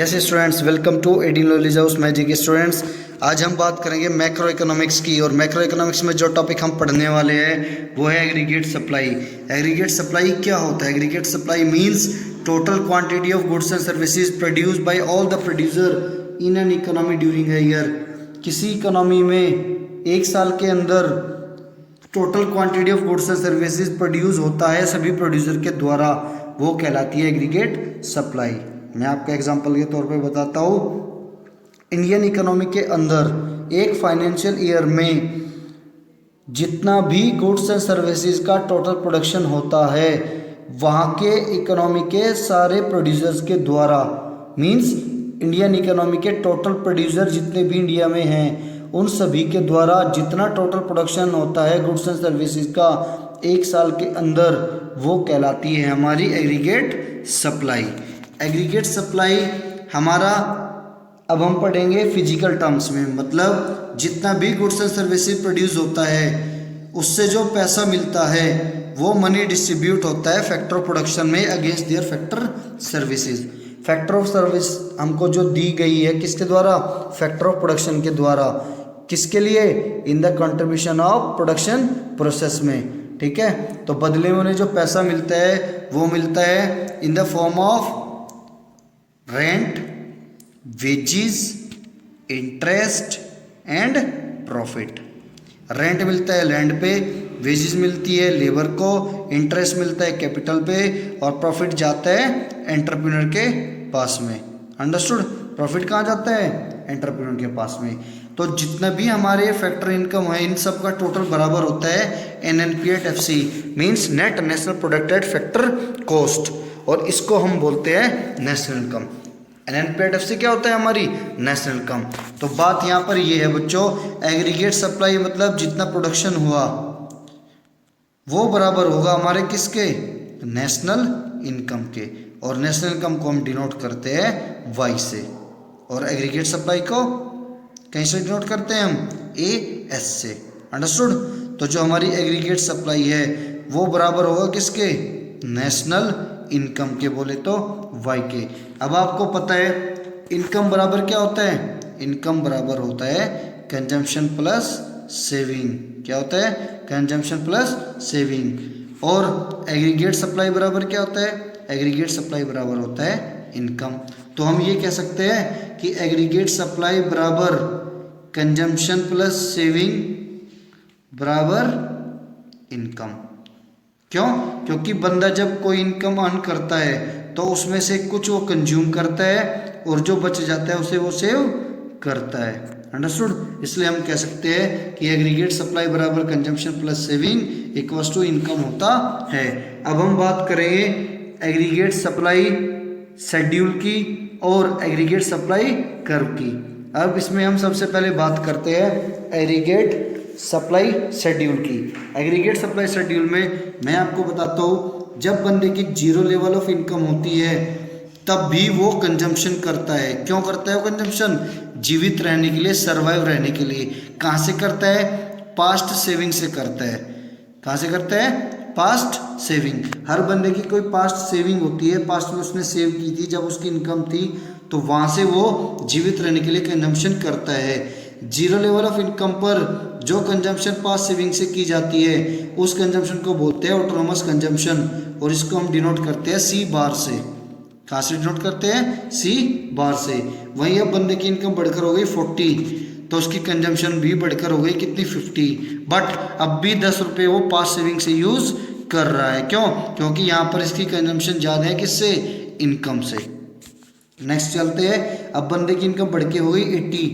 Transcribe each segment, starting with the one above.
Yes students, welcome to AD knowledge house magic. Students, आज हम बात करेंगे मैक्रो इकोनॉमिक्स की। और मैक्रो इकोनॉमिक्स में जो टॉपिक हम पढ़ने वाले हैं वो है एग्रीगेट सप्लाई। एग्रीगेट सप्लाई क्या होता है? Aggregate supply means total quantity of goods and services produced by all the producer in an economy during a year. किसी इकोनॉमी में एक साल के अंदर total quantity of goods and services produce होता है सभी प्रोड्यूसर के द्वारा, वो कहलाती है एग्रीगेट सप्लाई। मैं आपका एग्जांपल के तौर पे बताता हूँ। इंडियन इकोनॉमी के अंदर एक फाइनेंशियल ईयर में जितना भी गुड्स एंड सर्विसेज का टोटल प्रोडक्शन होता है वहाँ के इकोनॉमी के सारे प्रोड्यूसर्स के द्वारा, मींस इंडियन इकोनॉमी के टोटल प्रोड्यूसर जितने भी इंडिया में हैं उन सभी के द्वारा जितना टोटल प्रोडक्शन होता है गुड्स एंड सर्विसेज का एक साल के अंदर, वो कहलाती है हमारी एग्रीगेट सप्लाई। एग्रीगेट सप्लाई हमारा, अब हम पढ़ेंगे फिजिकल टर्म्स में, मतलब जितना भी गुड्स एंड सर्विसेज प्रोड्यूस होता है उससे जो पैसा मिलता है वो मनी डिस्ट्रीब्यूट होता है फैक्टर ऑफ प्रोडक्शन में against their factor services. Factor of service हमको जो दी गई है किसके द्वारा? फैक्टर ऑफ प्रोडक्शन के द्वारा। किसके लिए? In the contribution of production process में, ठीक है। तो बदले में उन्हें जो पैसा मिलता है वो मिलता है in the form of rent, wages, interest and profit. Rent मिलता है लैंड पे, वेजेस मिलती है लेबर को, इंटरेस्ट मिलता है कैपिटल पे और प्रॉफिट जाता है एंटरप्रेन्योर के पास में। अंडरस्टूड? प्रॉफिट कहाँ जाता है? एंटरप्रेन्योर के पास में। तो जितना भी हमारे फैक्टर इनकम है इन सब का टोटल बराबर होता है NNP/FC, means net national product at factor cost, और इसको हम बोलते हैं नेशनल इनकम। NNP/FC क्या होता है? हमारी नेशनल इनकम। तो बात यहाँ पर ये है बच्चों, एग्रीगेट सप्लाई मतलब जितना प्रोडक्शन हुआ वो बराबर होगा हमारे किसके? नेशनल इनकम के। और नेशनल इनकम को हम डिनोट करते हैं Y से, और एग्रीगेट सप्लाई को कैसे डिनोट करते हैं हम? AS से। अंडरस्टूड? तो जो हमारी एग्रीगेट सप्लाई है वो बराबर होगा किसके? नेशनल इनकम के, बोले तो Y के। अब आपको पता है इनकम बराबर क्या होता है? इनकम बराबर होता है कंजम्पशन प्लस सेविंग। क्या होता है? Consumption plus saving. और एग्रीगेट सप्लाई बराबर क्या होता है? एग्रीगेट सप्लाई बराबर होता है इनकम। तो हम ये कह सकते हैं कि एग्रीगेट सप्लाई बराबर कंजम्पशन प्लस सेविंग बराबर इनकम। क्यों? क्योंकि बंदा जब कोई इनकम अर्न करता है तो उसमें से कुछ वो कंज्यूम करता है और जो बच जाता है उसे वो सेव करता है। अंडरस्टूड? इसलिए हम कह सकते हैं कि एग्रीगेट सप्लाई बराबर consumption plus saving equals to income होता है। अब हम बात करेंगे एग्रीगेट सप्लाई शेड्यूल की और एग्रीगेट सप्लाई कर्व की। अब इसमें हम सबसे पहले बात करते हैं एग्रीगेट सप्लाई शेड्यूल की। एग्रीगेट सप्लाई शेड्यूल में मैं आपको बताता हूँ, जब बंदे की जीरो लेवल ऑफ इनकम होती है तब भी वो कंजम्पशन करता है। क्यों करता है वो कंजम्पशन? जीवित रहने के लिए, सर्वाइव रहने के लिए। कहाँ से करता है? पास्ट सेविंग से करता है। कहाँ से करता है? Past saving. हर बंदे की कोई पास्ट सेविंग होती है, पास्ट में उसने सेव की थी जब उसकी इनकम थी, तो वहाँ से वो जीवित रहने के लिए कंजम्पशन करता है। जीरो लेवल ऑफ इनकम पर जो कंजम्पशन पास्ट सेविंग से की जाती है उस कंजम्पशन को बोलते हैं ऑटोनोमस कंजम्पशन, और इसको हम डिनोट करते हैं C बार से। कहाँ से डिनोट करते हैं? C बार से। वहीं अब बंदे की इनकम बढ़कर हो गई 40 तो उसकी कंजम्पशन भी बढ़कर हो गई कितनी? 50, बट अब भी 10 रुपये वो पास्ट सेविंग से यूज़ कर रहा है। क्यों? क्योंकि यहाँ पर इसकी कंजम्पशन ज़्यादा है किससे? इनकम से। नेक्स्ट चलते हैं। अब बंदे की इनकम बढ़ के हो गई 80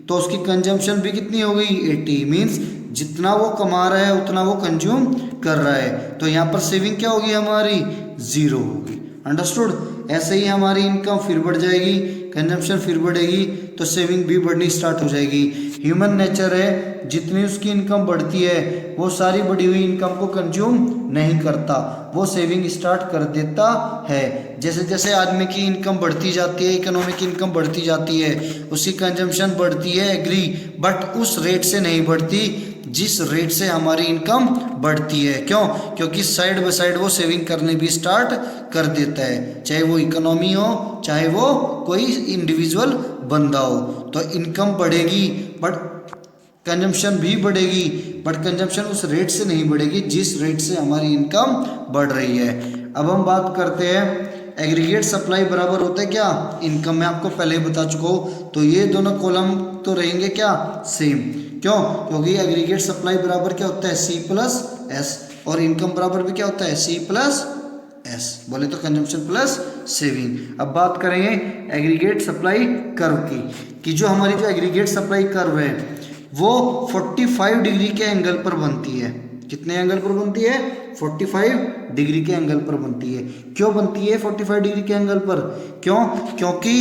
तो उसकी कंजम्पशन भी कितनी हो गई? 80, मीन्स जितना वो कमा रहा है उतना वो कंज्यूम कर रहा है। तो यहाँ पर सेविंग क्या होगी हमारी? 0 होगी। अंडरस्टूड? ऐसे ही हमारी इनकम फिर बढ़ जाएगी, कंजम्पशन फिर बढ़ेगी तो सेविंग भी बढ़नी स्टार्ट हो जाएगी। ह्यूमन नेचर है, जितनी उसकी इनकम बढ़ती है वो सारी बढ़ी हुई इनकम को कंज्यूम नहीं करता, वो सेविंग स्टार्ट कर देता है। जैसे जैसे आदमी की इनकम बढ़ती जाती है, इकोनॉमी की इनकम बढ़ती जाती है, उसकी कंजम्पशन बढ़ती है, एग्री, बट उस रेट से नहीं बढ़ती जिस रेट से हमारी इनकम बढ़ती है। क्यों? क्योंकि साइड बाय साइड वो सेविंग करने भी स्टार्ट कर देता है, चाहे वो इकोनॉमी हो, चाहे वो कोई इंडिविजुअल बंदा हो। तो इनकम बढ़ेगी बट कंजम्पशन भी बढ़ेगी, बट कंजम्पशन उस रेट से नहीं बढ़ेगी जिस रेट से हमारी इनकम बढ़ रही है। अब हम बात करते हैं एग्रीगेट सप्लाई बराबर होता है क्या? इनकम। मैं आपको पहले ही बता चुका हूँ। तो ये दोनों कॉलम तो रहेंगे क्या? सेम। क्यों? क्योंकि एग्रीगेट सप्लाई बराबर क्या होता है? सी प्लस एस, और इनकम बराबर भी क्या होता है? सी प्लस एस, बोले तो कंजम्पशन प्लस सेविंग। अब बात करेंगे एग्रीगेट सप्लाई कर्व की, कि जो हमारी जो एग्रीगेट सप्लाई कर्व है वो 45 डिग्री के एंगल पर बनती है। कितने एंगल पर बनती है? 45 डिग्री के एंगल पर बनती है। क्यों बनती है 45 डिग्री के एंगल पर? क्यों? क्योंकि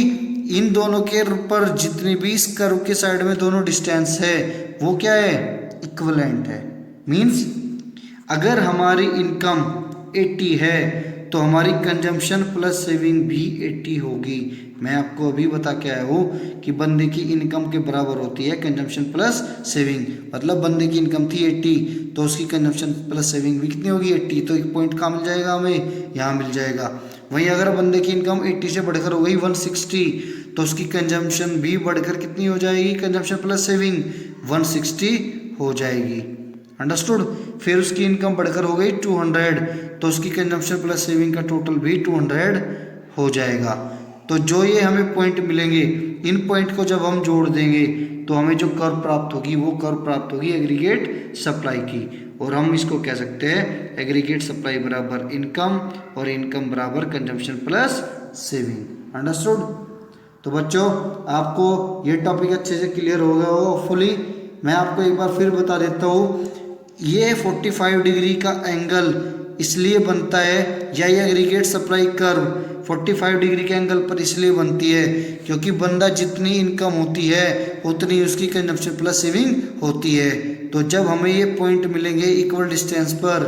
इन दोनों के पर जितनी भी इस कर्व के साइड में दोनों डिस्टेंस है वो क्या है? इक्विवेलेंट है। मींस अगर हमारी इनकम 80 है तो हमारी कंजम्पशन प्लस सेविंग भी 80 होगी। मैं आपको अभी बता के आया हूँ कि बंदे की इनकम के बराबर होती है कंजम्पशन प्लस सेविंग। मतलब बंदे की इनकम थी 80 तो उसकी कंजम्पशन प्लस सेविंग भी कितनी होगी? 80। तो एक पॉइंट कहाँ मिल जाएगा हमें? यहाँ मिल जाएगा। वहीं अगर बंदे की इनकम 80 से बढ़कर हो गई 160 तो उसकी कंजम्पशन भी बढ़कर कितनी हो जाएगी? कंजम्पशन प्लस सेविंग 160 हो जाएगी। अंडरस्टूड? फिर उसकी इनकम बढ़कर हो गई 200 तो उसकी कंजम्पशन प्लस सेविंग का टोटल भी 200 हो जाएगा। तो जो ये हमें पॉइंट मिलेंगे, इन पॉइंट को जब हम जोड़ देंगे तो हमें जो कर्व प्राप्त होगी वो कर्व प्राप्त होगी एग्रीगेट सप्लाई की। और हम इसको कह सकते हैं एग्रीगेट सप्लाई बराबर इनकम और इनकम बराबर कंजम्पशन प्लस सेविंग। अंडरस्टूड? तो बच्चों आपको ये टॉपिक अच्छे से क्लियर हो गया होगा होपफुली। मैं आपको एक बार फिर बता देता हूँ, ये 45 डिग्री का एंगल इसलिए बनता है, या ये एग्रीगेट सप्लाई कर्व 45 डिग्री के एंगल पर इसलिए बनती है क्योंकि बंदा जितनी इनकम होती है उतनी उसकी कंजम्पशन प्लस सेविंग होती है। तो जब हमें ये पॉइंट मिलेंगे इक्वल डिस्टेंस पर,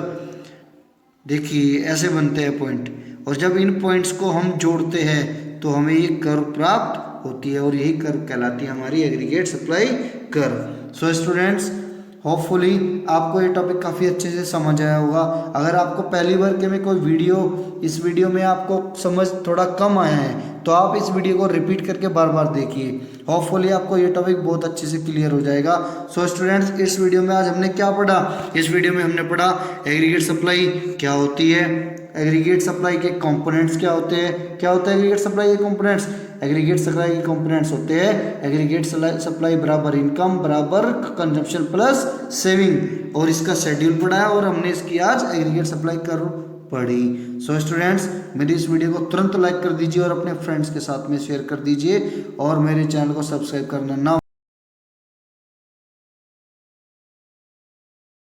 देखिए ऐसे बनते हैं पॉइंट, और जब इन पॉइंट्स को हम जोड़ते हैं तो हमें ये कर्व प्राप्त होती है और यही कर्व कहलाती है हमारी aggregate supply curve. So students hopefully आपको ये टॉपिक काफ़ी अच्छे से समझ आया होगा। अगर आपको पहली बार के में कोई इस वीडियो में आपको समझ थोड़ा कम आया है तो आप इस वीडियो को रिपीट करके बार बार देखिए। होपफुली आपको ये टॉपिक बहुत अच्छे से क्लियर हो जाएगा। सो स्टूडेंट्स इस वीडियो में आज हमने क्या पढ़ा? इस वीडियो में हमने पढ़ा एग्रीगेट सप्लाई क्या होती है, एग्रीगेट सप्लाई के कंपोनेंट्स क्या होते हैं। क्या होता है एग्रीगेट सप्लाई के कंपोनेंट्स? एग्रीगेट सप्लाई के कंपोनेंट्स होते हैं एग्रीगेट सप्लाई बराबर इनकम बराबर कंजम्पशन प्लस सेविंग, और इसका शेड्यूल पढ़ा है और हमने इसकी आज एग्रीगेट सप्लाई कर्व पढ़ी। सो स्टूडेंट्स मेरी इस वीडियो को तुरंत लाइक कर दीजिए और अपने फ्रेंड्स के साथ में शेयर कर दीजिए और मेरे चैनल को सब्सक्राइब करना ना